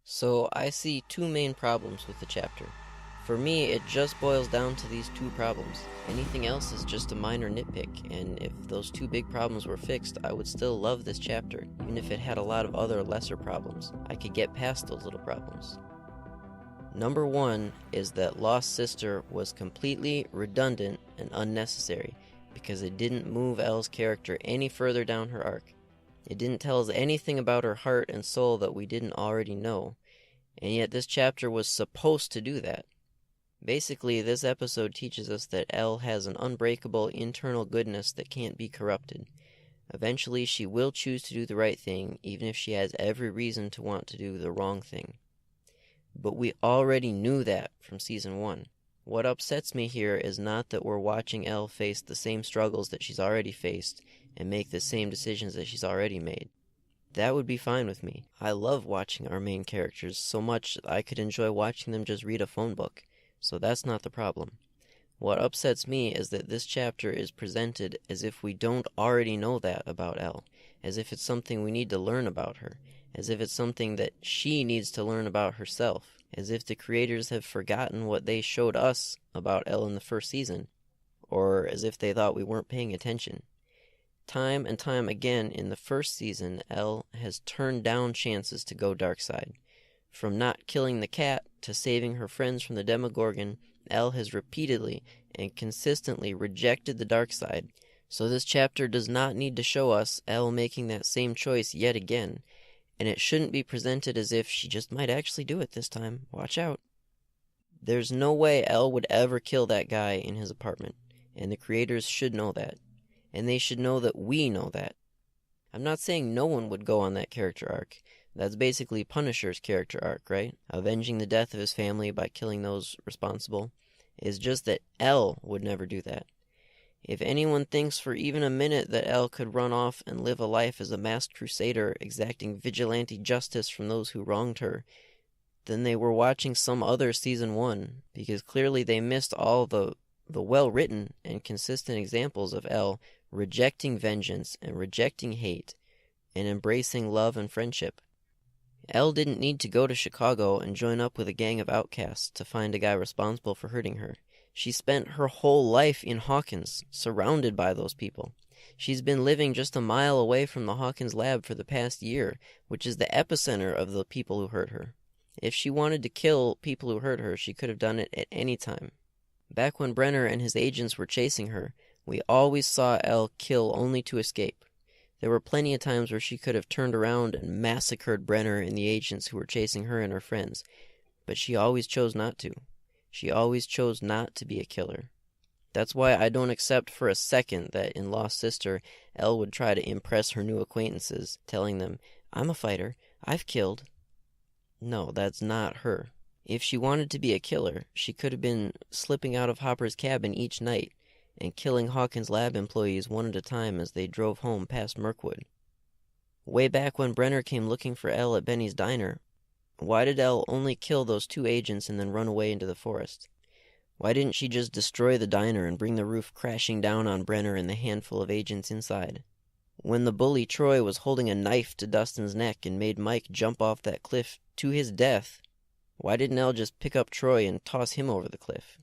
So I see two main problems with the chapter. For me, it just boils down to these two problems. Anything else is just a minor nitpick, and if those two big problems were fixed, I would still love this chapter, even if it had a lot of other lesser problems. I could get past those little problems. Number one is that Lost Sister was completely redundant and unnecessary because it didn't move Elle's character any further down her arc. It didn't tell us anything about her heart and soul that we didn't already know, and yet this chapter was supposed to do that. Basically, this episode teaches us that Elle has an unbreakable internal goodness that can't be corrupted. Eventually, she will choose to do the right thing, even if she has every reason to want to do the wrong thing. But we already knew that from Season 1. What upsets me here is not that we're watching Elle face the same struggles that she's already faced and make the same decisions that she's already made. That would be fine with me. I love watching our main characters so much that I could enjoy watching them just read a phone book, so that's not the problem. What upsets me is that this chapter is presented as if we don't already know that about Elle, as if it's something we need to learn about her, as if it's something that she needs to learn about herself, as if the creators have forgotten what they showed us about Elle in the first season, or as if they thought we weren't paying attention. Time and time again in the first season, Elle has turned down chances to go dark side. From not killing the cat to saving her friends from the Demogorgon, Elle has repeatedly and consistently rejected the dark side, so this chapter does not need to show us Elle making that same choice yet again, and it shouldn't be presented as if she just might actually do it this time. Watch out. There's no way Elle would ever kill that guy in his apartment, and the creators should know that, and they should know that we know that. I'm not saying no one would go on that character arc. That's basically Punisher's character arc, right? Avenging the death of his family by killing those responsible. It's just that Elle would never do that. If anyone thinks for even a minute that Elle could run off and live a life as a masked crusader exacting vigilante justice from those who wronged her, then they were watching some other Season 1, because clearly they missed all the well-written and consistent examples of Elle rejecting vengeance and rejecting hate and embracing love and friendship. Elle didn't need to go to Chicago and join up with a gang of outcasts to find a guy responsible for hurting her. She spent her whole life in Hawkins, surrounded by those people. She's been living just a mile away from the Hawkins lab for the past year, which is the epicenter of the people who hurt her. If she wanted to kill people who hurt her, she could have done it at any time. Back when Brenner and his agents were chasing her, we always saw Elle kill only to escape. There were plenty of times where she could have turned around and massacred Brenner and the agents who were chasing her and her friends, but she always chose not to. She always chose not to be a killer. That's why I don't accept for a second that in Lost Sister, Elle would try to impress her new acquaintances, telling them, "I'm a fighter. I've killed." No, that's not her. If she wanted to be a killer, she could have been slipping out of Hopper's cabin each night and killing Hawkins lab employees one at a time as they drove home past Mirkwood. Way back when Brenner came looking for Elle at Benny's diner, why did Elle only kill those two agents and then run away into the forest? Why didn't she just destroy the diner and bring the roof crashing down on Brenner and the handful of agents inside? When the bully Troy was holding a knife to Dustin's neck and made Mike jump off that cliff to his death, why didn't Elle just pick up Troy and toss him over the cliff?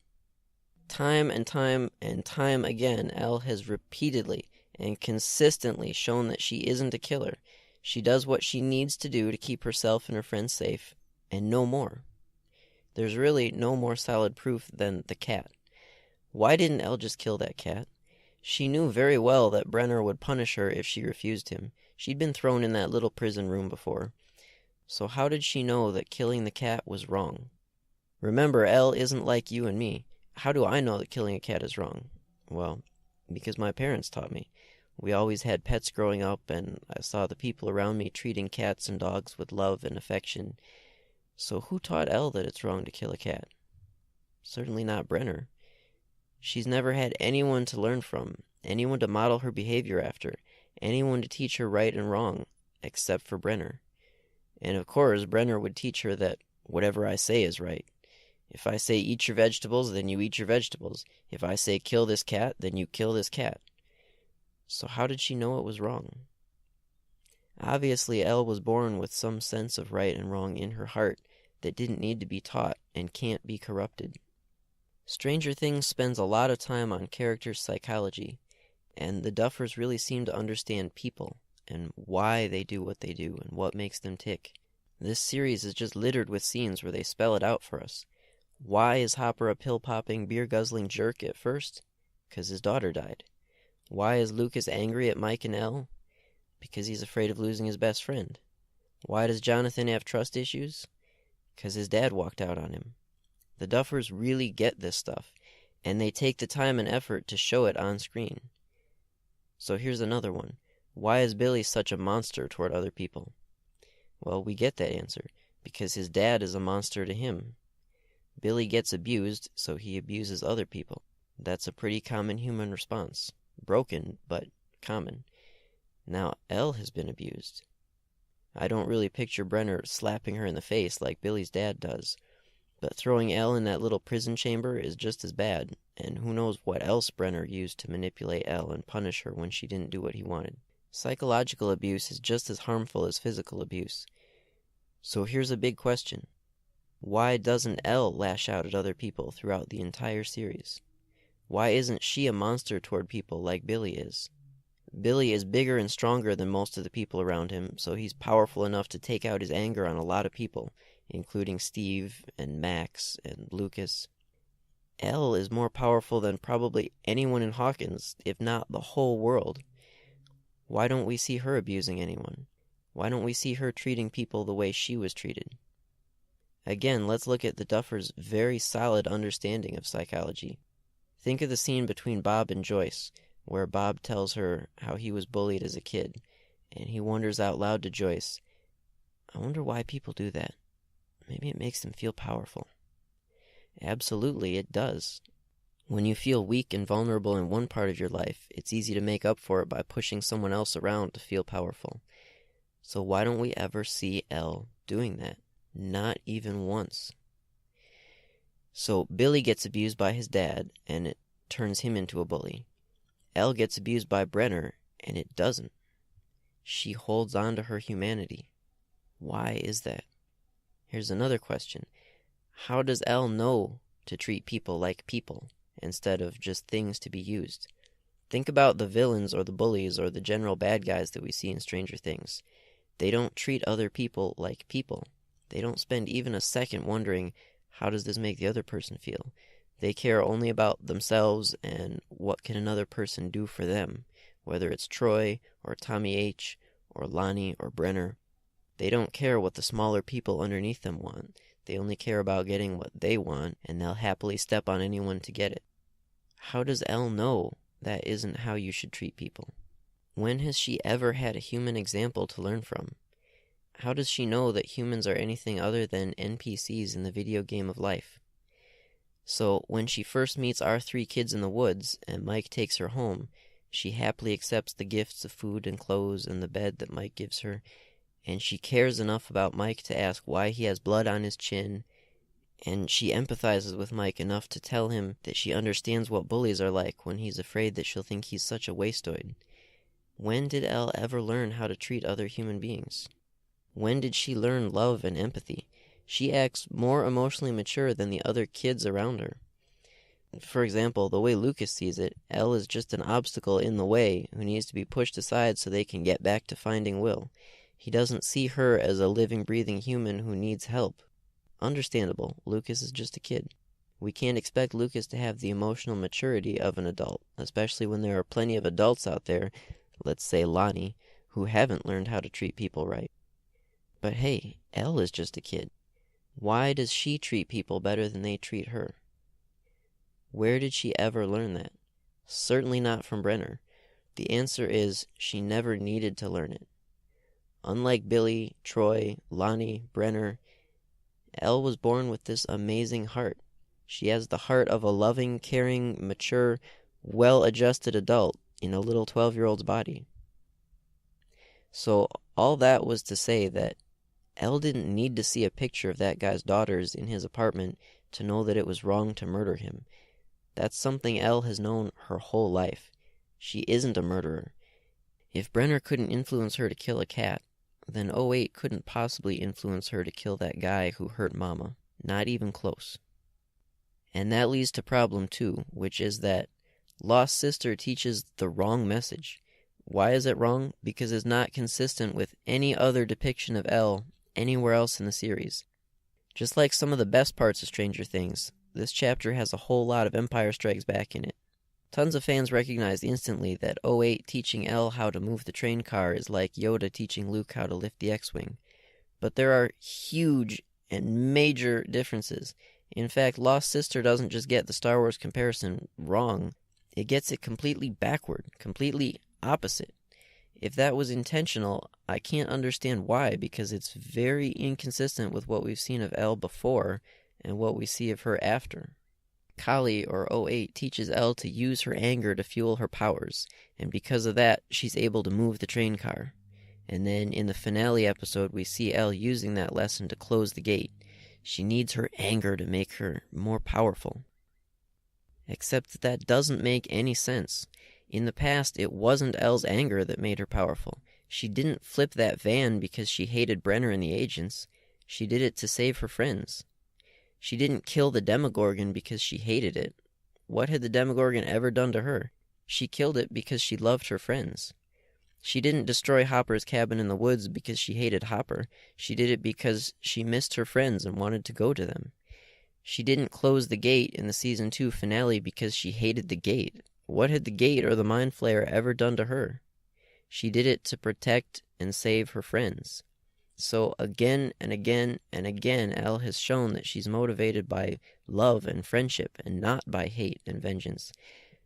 Time and time and time again, Elle has repeatedly and consistently shown that she isn't a killer. She does what she needs to do to keep herself and her friends safe, and no more. There's really no more solid proof than the cat. Why didn't Elle just kill that cat? She knew very well that Brenner would punish her if she refused him. She'd been thrown in that little prison room before. So how did she know that killing the cat was wrong? Remember, Elle isn't like you and me. How do I know that killing a cat is wrong? Well, because my parents taught me. We always had pets growing up, and I saw the people around me treating cats and dogs with love and affection. So who taught Elle that it's wrong to kill a cat? Certainly not Brenner. She's never had anyone to learn from, anyone to model her behavior after, anyone to teach her right and wrong, except for Brenner. And of course, Brenner would teach her that whatever I say is right. If I say eat your vegetables, then you eat your vegetables. If I say kill this cat, then you kill this cat. So how did she know it was wrong? Obviously, Elle was born with some sense of right and wrong in her heart that didn't need to be taught and can't be corrupted. Stranger Things spends a lot of time on character psychology, and the Duffers really seem to understand people and why they do what they do and what makes them tick. This series is just littered with scenes where they spell it out for us. Why is Hopper a pill-popping, beer-guzzling jerk at first? 'Cause his daughter died. Why is Lucas angry at Mike and Elle? Because he's afraid of losing his best friend. Why does Jonathan have trust issues? 'Cause his dad walked out on him. The Duffers really get this stuff, and they take the time and effort to show it on screen. So here's another one. Why is Billy such a monster toward other people? Well, we get that answer, because his dad is a monster to him. Billy gets abused, so he abuses other people. That's a pretty common human response. Broken, but common. Now, Elle has been abused. I don't really picture Brenner slapping her in the face like Billy's dad does, but throwing Elle in that little prison chamber is just as bad, and who knows what else Brenner used to manipulate Elle and punish her when she didn't do what he wanted. Psychological abuse is just as harmful as physical abuse. So here's a big question. Why doesn't Elle lash out at other people throughout the entire series? Why isn't she a monster toward people like Billy is? Billy is bigger and stronger than most of the people around him, so he's powerful enough to take out his anger on a lot of people, including Steve and Max and Lucas. Elle is more powerful than probably anyone in Hawkins, if not the whole world. Why don't we see her abusing anyone? Why don't we see her treating people the way she was treated? Again, let's look at the Duffers' very solid understanding of psychology. Think of the scene between Bob and Joyce, where Bob tells her how he was bullied as a kid, and he wonders out loud to Joyce, I wonder why people do that. Maybe it makes them feel powerful. Absolutely, it does. When you feel weak and vulnerable in one part of your life, it's easy to make up for it by pushing someone else around to feel powerful. So why don't we ever see Elle doing that? Not even once. So Billy gets abused by his dad, and it turns him into a bully. Elle gets abused by Brenner, and it doesn't. She holds on to her humanity. Why is that? Here's another question. How does Elle know to treat people like people, instead of just things to be used? Think about the villains or the bullies or the general bad guys that we see in Stranger Things. They don't treat other people like people. They don't spend even a second wondering, how does this make the other person feel? They care only about themselves and what can another person do for them, whether it's Troy or Tommy H. or Lonnie or Brenner. They don't care what the smaller people underneath them want. They only care about getting what they want, and they'll happily step on anyone to get it. How does Elle know that isn't how you should treat people? When has she ever had a human example to learn from? How does she know that humans are anything other than NPCs in the video game of life? So when she first meets our three kids in the woods and Mike takes her home, she happily accepts the gifts of food and clothes and the bed that Mike gives her, and she cares enough about Mike to ask why he has blood on his chin, and she empathizes with Mike enough to tell him that she understands what bullies are like when he's afraid that she'll think he's such a wastoid. When did Elle ever learn how to treat other human beings? When did she learn love and empathy? She acts more emotionally mature than the other kids around her. For example, the way Lucas sees it, Elle is just an obstacle in the way who needs to be pushed aside so they can get back to finding Will. He doesn't see her as a living, breathing human who needs help. Understandable, Lucas is just a kid. We can't expect Lucas to have the emotional maturity of an adult, especially when there are plenty of adults out there, let's say Lonnie, who haven't learned how to treat people right. But hey, Elle is just a kid. Why does she treat people better than they treat her? Where did she ever learn that? Certainly not from Brenner. The answer is she never needed to learn it. Unlike Billy, Troy, Lonnie, Brenner, Elle was born with this amazing heart. She has the heart of a loving, caring, mature, well-adjusted adult in a little 12-year-old's body. So all that was to say that Elle didn't need to see a picture of that guy's daughters in his apartment to know that it was wrong to murder him. That's something Elle has known her whole life. She isn't a murderer. If Brenner couldn't influence her to kill a cat, then 08 couldn't possibly influence her to kill that guy who hurt Mama. Not even close. And that leads to problem 2, which is that Lost Sister teaches the wrong message. Why is it wrong? Because it's not consistent with any other depiction of El anywhere else in the series. Just like some of the best parts of Stranger Things, this chapter has a whole lot of Empire Strikes Back in it. Tons of fans recognized instantly that 08 teaching El how to move the train car is like Yoda teaching Luke how to lift the X-Wing. But there are huge and major differences. In fact, Lost Sister doesn't just get the Star Wars comparison wrong, it gets it completely backward, completely opposite. If that was intentional, I can't understand why, because it's very inconsistent with what we've seen of El before and what we see of her after. Kali, or 08, teaches El to use her anger to fuel her powers, and because of that, she's able to move the train car. And then in the finale episode, we see El using that lesson to close the gate. She needs her anger to make her more powerful. Except that doesn't make any sense. In the past, it wasn't El's anger that made her powerful. She didn't flip that van because she hated Brenner and the agents. She did it to save her friends. She didn't kill the Demogorgon because she hated it. What had the Demogorgon ever done to her? She killed it because she loved her friends. She didn't destroy Hopper's cabin in the woods because she hated Hopper. She did it because she missed her friends and wanted to go to them. She didn't close the gate in the Season 2 finale because she hated the gate. What had the gate or the Mind Flayer ever done to her? She did it to protect and save her friends. So again and again and again, El has shown that she's motivated by love and friendship and not by hate and vengeance.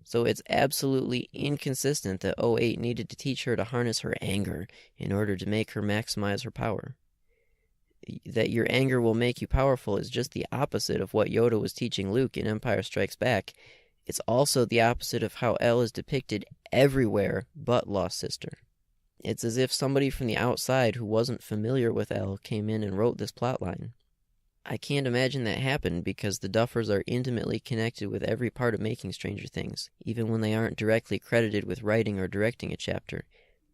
So it's absolutely inconsistent that 08 needed to teach her to harness her anger in order to make her maximize her power. That your anger will make you powerful is just the opposite of what Yoda was teaching Luke in Empire Strikes Back. It's also the opposite of how El is depicted everywhere but Lost Sister. It's as if somebody from the outside who wasn't familiar with El came in and wrote this plotline. I can't imagine that happened because the Duffers are intimately connected with every part of making Stranger Things, even when they aren't directly credited with writing or directing a chapter.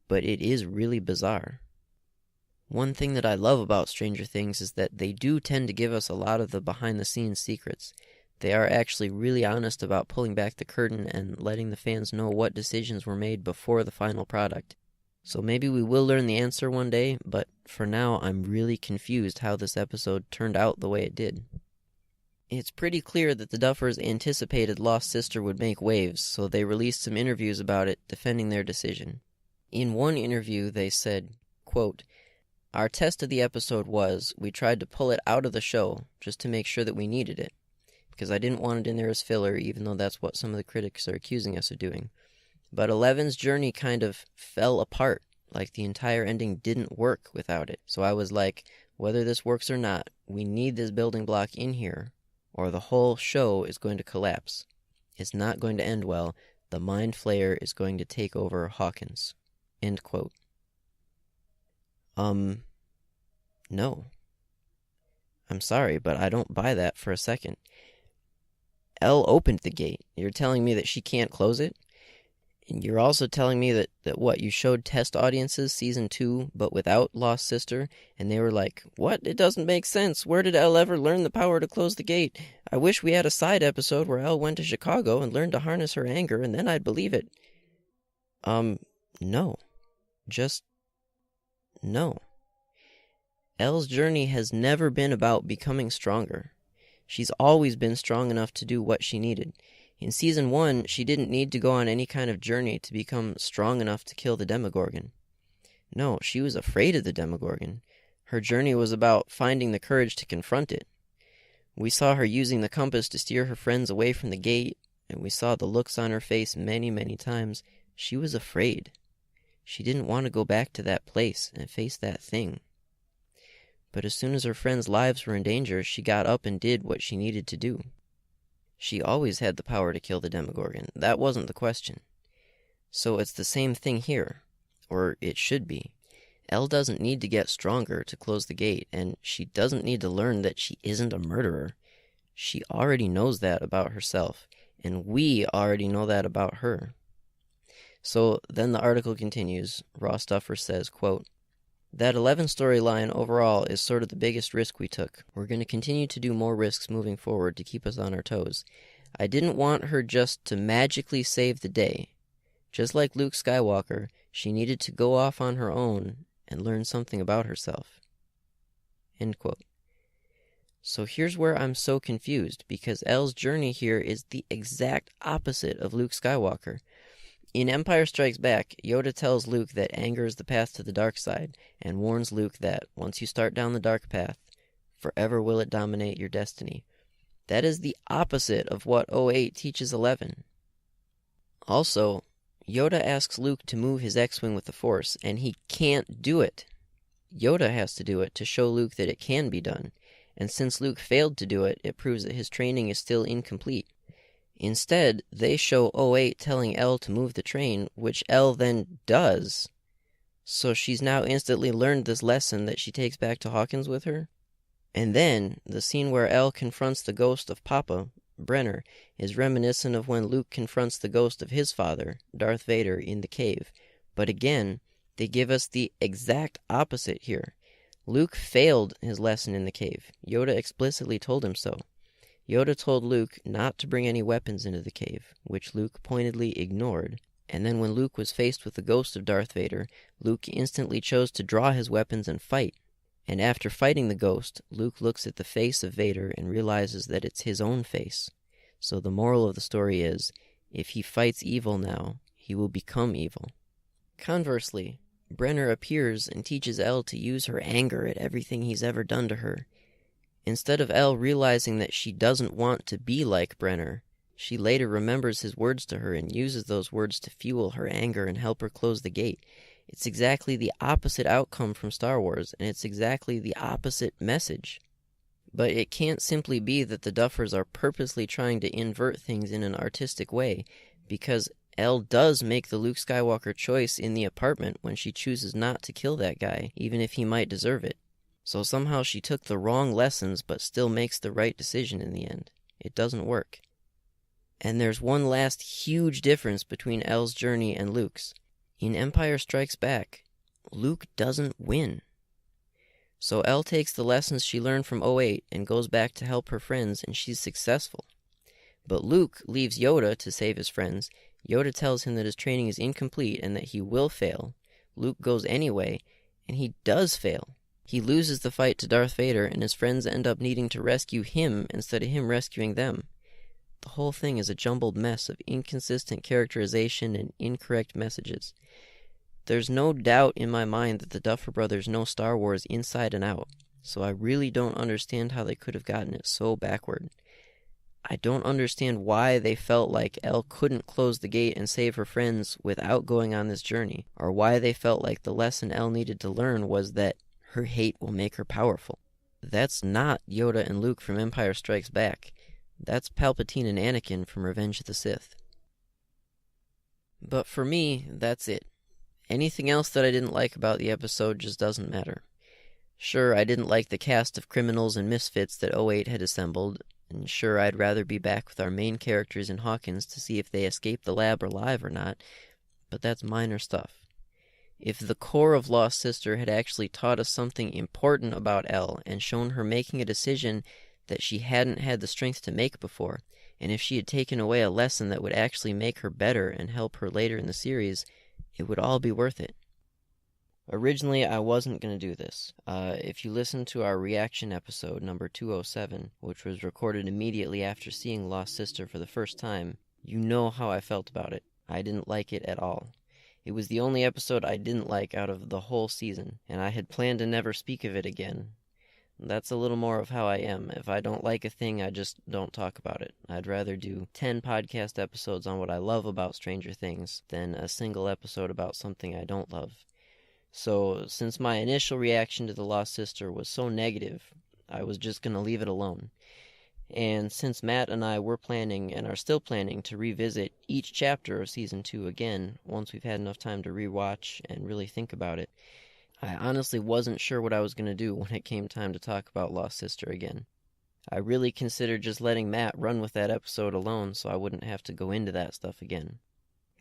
But it is really bizarre. One thing that I love about Stranger Things is that they do tend to give us a lot of the behind-the-scenes secrets. They are actually really honest about pulling back the curtain and letting the fans know what decisions were made before the final product. So maybe we will learn the answer one day, but for now I'm really confused how this episode turned out the way it did. It's pretty clear that the Duffers anticipated Lost Sister would make waves, so they released some interviews about it, defending their decision. In one interview they said, quote, "Our test of the episode was, we tried to pull it out of the show, just to make sure that we needed it, because I didn't want it in there as filler, even though that's what some of the critics are accusing us of doing. But 11's journey kind of fell apart, like the entire ending didn't work without it. So I was like, whether this works or not, we need this building block in here, or the whole show is going to collapse. It's not going to end well. The Mind Flayer is going to take over Hawkins." End quote. No. I'm sorry, but I don't buy that for a second. El opened the gate. You're telling me that she can't close it? And you're also telling me that what, you showed test audiences Season 2, but without Lost Sister, and they were like, what? It doesn't make sense. Where did El ever learn the power to close the gate? I wish we had a side episode where El went to Chicago and learned to harness her anger, and then I'd believe it. No. Just no. El's journey has never been about becoming stronger. She's always been strong enough to do what she needed. In Season 1, she didn't need to go on any kind of journey to become strong enough to kill the Demogorgon. No, she was afraid of the Demogorgon. Her journey was about finding the courage to confront it. We saw her using the compass to steer her friends away from the gate, and we saw the looks on her face many, many times. She was afraid. She didn't want to go back to that place and face that thing. But as soon as her friends' lives were in danger, she got up and did what she needed to do. She always had the power to kill the Demogorgon. That wasn't the question. So it's the same thing here. Or it should be. El doesn't need to get stronger to close the gate, and she doesn't need to learn that she isn't a murderer. She already knows that about herself, and we already know that about her. So then the article continues. Ross Duffer says, quote, That 11 storyline overall is sort of the biggest risk we took. We're going to continue to do more risks moving forward to keep us on our toes. I didn't want her just to magically save the day. Just like Luke Skywalker, she needed to go off on her own and learn something about herself." End quote. So here's where I'm so confused, because Elle's journey here is the exact opposite of Luke Skywalker. In Empire Strikes Back, Yoda tells Luke that anger is the path to the dark side, and warns Luke that once you start down the dark path, forever will it dominate your destiny. That is the opposite of what 08 teaches 11. Also, Yoda asks Luke to move his X-Wing with the Force, and he can't do it. Yoda has to do it to show Luke that it can be done, and since Luke failed to do it, it proves that his training is still incomplete. Instead, they show 08 telling Elle to move the train, which Elle then does. So she's now instantly learned this lesson that she takes back to Hawkins with her. And then, the scene where Elle confronts the ghost of Papa, Brenner, is reminiscent of when Luke confronts the ghost of his father, Darth Vader, in the cave. But again, they give us the exact opposite here. Luke failed his lesson in the cave. Yoda explicitly told him so. Yoda told Luke not to bring any weapons into the cave, which Luke pointedly ignored. And then when Luke was faced with the ghost of Darth Vader, Luke instantly chose to draw his weapons and fight. And after fighting the ghost, Luke looks at the face of Vader and realizes that it's his own face. So the moral of the story is, if he fights evil now, he will become evil. Conversely, Brenner appears and teaches Elle to use her anger at everything he's ever done to her. Instead of Elle realizing that she doesn't want to be like Brenner, she later remembers his words to her and uses those words to fuel her anger and help her close the gate. It's exactly the opposite outcome from Star Wars, and it's exactly the opposite message. But it can't simply be that the Duffers are purposely trying to invert things in an artistic way, because Elle does make the Luke Skywalker choice in the apartment when she chooses not to kill that guy, even if he might deserve it. So somehow she took the wrong lessons but still makes the right decision in the end. It doesn't work. And there's one last huge difference between Elle's journey and Luke's. In Empire Strikes Back, Luke doesn't win. So Elle takes the lessons she learned from 08 and goes back to help her friends, and she's successful. But Luke leaves Yoda to save his friends. Yoda tells him that his training is incomplete and that he will fail. Luke goes anyway, and he does fail. He loses the fight to Darth Vader, and his friends end up needing to rescue him instead of him rescuing them. The whole thing is a jumbled mess of inconsistent characterization and incorrect messages. There's no doubt in my mind that the Duffer Brothers know Star Wars inside and out, so I really don't understand how they could have gotten it so backward. I don't understand why they felt like Elle couldn't close the gate and save her friends without going on this journey, or why they felt like the lesson Elle needed to learn was that her hate will make her powerful. That's not Yoda and Luke from Empire Strikes Back. That's Palpatine and Anakin from Revenge of the Sith. But for me, that's it. Anything else that I didn't like about the episode just doesn't matter. Sure, I didn't like the cast of criminals and misfits that 08 had assembled, and sure, I'd rather be back with our main characters in Hawkins to see if they escape the lab alive or not, but that's minor stuff. If the core of Lost Sister had actually taught us something important about Elle and shown her making a decision that she hadn't had the strength to make before, and if she had taken away a lesson that would actually make her better and help her later in the series, it would all be worth it. Originally, I wasn't going to do this. If you listen to our reaction episode, number 207, which was recorded immediately after seeing Lost Sister for the first time, you know how I felt about it. I didn't like it at all. It was the only episode I didn't like out of the whole season, and I had planned to never speak of it again. That's a little more of how I am. If I don't like a thing, I just don't talk about it. I'd rather do 10 podcast episodes on what I love about Stranger Things than a single episode about something I don't love. So, since my initial reaction to The Lost Sister was so negative, I was just going to leave it alone. And since Matt and I were planning, and are still planning, to revisit each chapter of Season 2 again, once we've had enough time to rewatch and really think about it, I honestly wasn't sure what I was going to do when it came time to talk about Lost Sister again. I really considered just letting Matt run with that episode alone so I wouldn't have to go into that stuff again.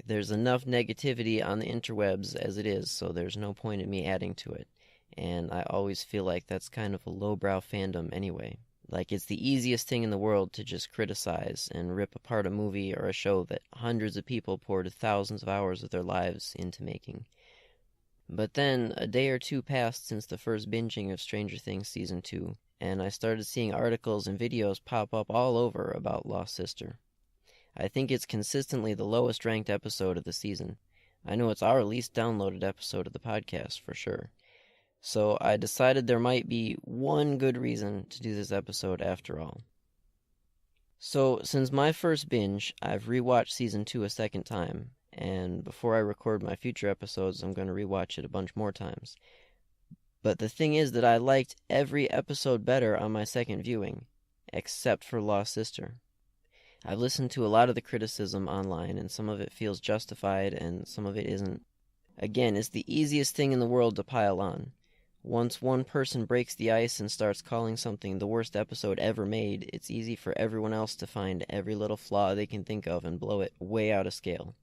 There's enough negativity on the interwebs as it is, so there's no point in me adding to it. and I always feel like that's kind of a lowbrow fandom anyway. Like, it's the easiest thing in the world to just criticize and rip apart a movie or a show that hundreds of people poured thousands of hours of their lives into making. But then, a day or two passed since the first binging of Stranger Things Season 2, and I started seeing articles and videos pop up all over about Lost Sister. I think it's consistently the lowest ranked episode of the season. I know it's our least downloaded episode of the podcast, for sure. So I decided there might be one good reason to do this episode after all. So, since my first binge, I've rewatched Season 2 a second time, and before I record my future episodes, I'm going to rewatch it a bunch more times. But the thing is that I liked every episode better on my second viewing, except for Lost Sister. I've listened to a lot of the criticism online, and some of it feels justified, and some of it isn't. Again, it's the easiest thing in the world to pile on. Once one person breaks the ice and starts calling something the worst episode ever made, it's easy for everyone else to find every little flaw they can think of and blow it way out of scale.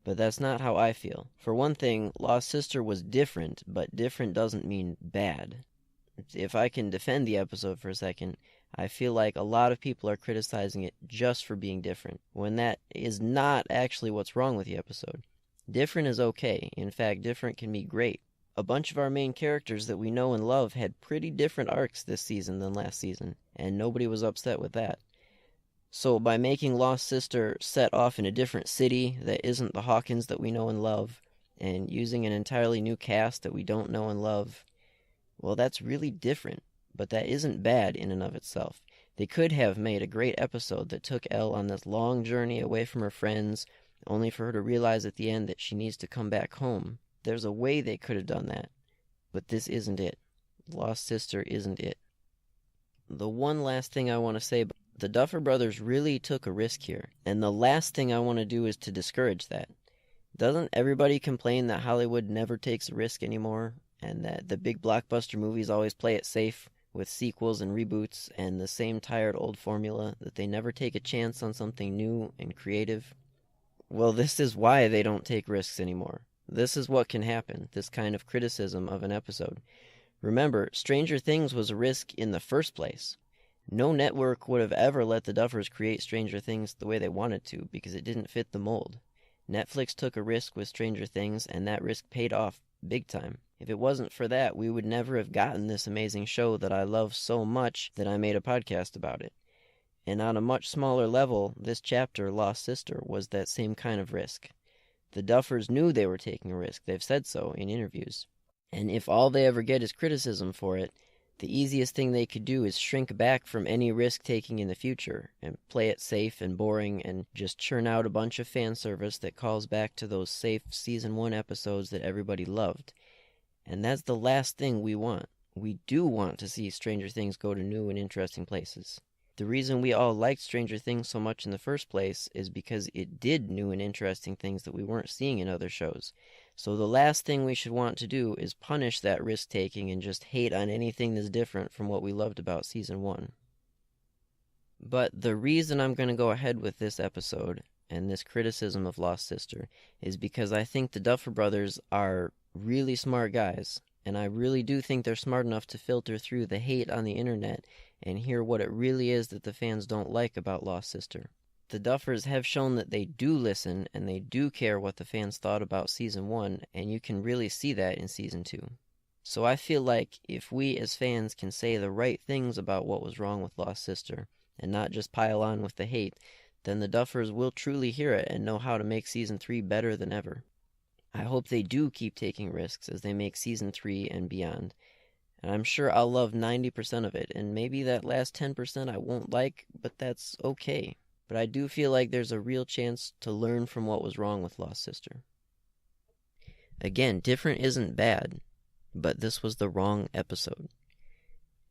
But that's not how I feel. For one thing, Lost Sister was different, but different doesn't mean bad. If I can defend the episode for a second, I feel like a lot of people are criticizing it just for being different, when that is not actually what's wrong with the episode. Different is okay. In fact, different can be great. A bunch of our main characters that we know and love had pretty different arcs this season than last season, and nobody was upset with that. So by making Lost Sister set off in a different city that isn't the Hawkins that we know and love, and using an entirely new cast that we don't know and love, well, that's really different, but that isn't bad in and of itself. They could have made a great episode that took Elle on this long journey away from her friends, only for her to realize at the end that she needs to come back home. There's a way they could have done that, but this isn't it. Lost Sister isn't it. The one last thing I want to say, the Duffer Brothers really took a risk here, and the last thing I want to do is to discourage that. Doesn't everybody complain that Hollywood never takes a risk anymore, and that the big blockbuster movies always play it safe with sequels and reboots and the same tired old formula, that they never take a chance on something new and creative? Well, this is why they don't take risks anymore. This is what can happen, this kind of criticism of an episode. Remember, Stranger Things was a risk in the first place. No network would have ever let the Duffers create Stranger Things the way they wanted to, because it didn't fit the mold. Netflix took a risk with Stranger Things, and that risk paid off big time. If it wasn't for that, we would never have gotten this amazing show that I love so much that I made a podcast about it. And on a much smaller level, this chapter, Lost Sister, was that same kind of risk. The Duffers knew they were taking a risk. They've said so in interviews. And if all they ever get is criticism for it, the easiest thing they could do is shrink back from any risk-taking in the future and play it safe and boring and just churn out a bunch of fan service that calls back to those safe Season 1 episodes that everybody loved. And that's the last thing we want. We do want to see Stranger Things go to new and interesting places. The reason we all liked Stranger Things so much in the first place is because it did new and interesting things that we weren't seeing in other shows. So the last thing we should want to do is punish that risk-taking and just hate on anything that's different from what we loved about Season 1. But the reason I'm going to go ahead with this episode and this criticism of Lost Sister is because I think the Duffer Brothers are really smart guys, and I really do think they're smart enough to filter through the hate on the internet and hear what it really is that the fans don't like about Lost Sister. The Duffers have shown that they do listen and they do care what the fans thought about Season 1, and you can really see that in Season 2. So I feel like if we as fans can say the right things about what was wrong with Lost Sister, and not just pile on with the hate, then the Duffers will truly hear it and know how to make Season 3 better than ever. I hope they do keep taking risks as they make Season 3 and beyond. And I'm sure I'll love 90% of it, and maybe that last 10% I won't like, but that's okay. But I do feel like there's a real chance to learn from what was wrong with Lost Sister. Again, different isn't bad, but this was the wrong episode.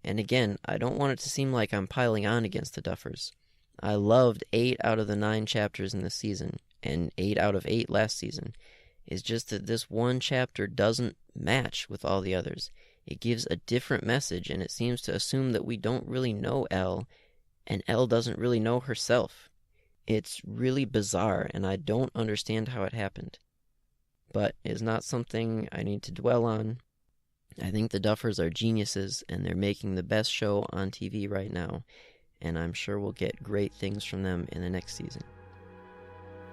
And again, I don't want it to seem like I'm piling on against the Duffers. I loved 8 out of the 9 chapters in this season, and 8 out of 8 last season. It's just that this one chapter doesn't match with all the others. It gives a different message, and it seems to assume that we don't really know Elle, and Elle doesn't really know herself. It's really bizarre, and I don't understand how it happened. But it's not something I need to dwell on. I think the Duffers are geniuses, and they're making the best show on TV right now, and I'm sure we'll get great things from them in the next season.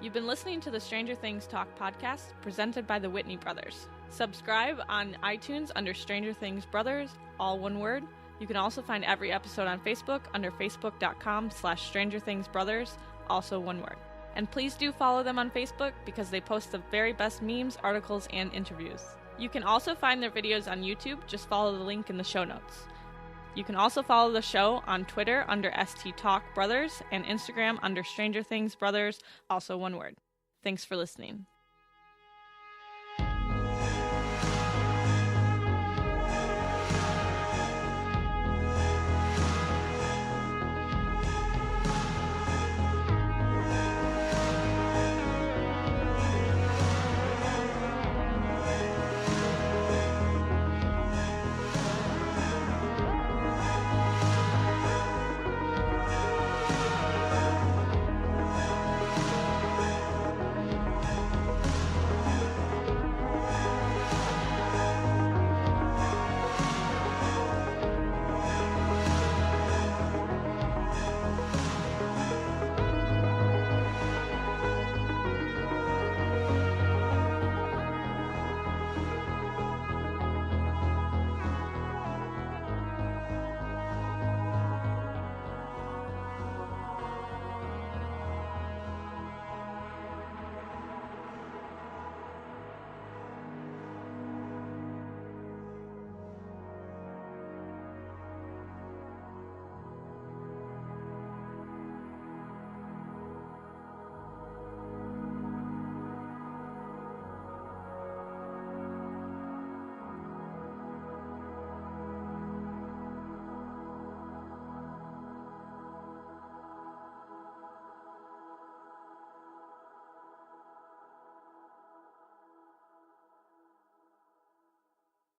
You've been listening to the Stranger Things Talk podcast, presented by the Whitney Brothers. Subscribe on iTunes under Stranger Things Brothers, all one word. You can also find every episode on Facebook under facebook.com/Stranger Things Brothers, also one word. And please do follow them on Facebook because they post the very best memes, articles, and interviews. You can also find their videos on YouTube. Just follow the link in the show notes. You can also follow the show on Twitter under ST Talk Brothers and Instagram under Stranger Things Brothers, also one word. Thanks for listening.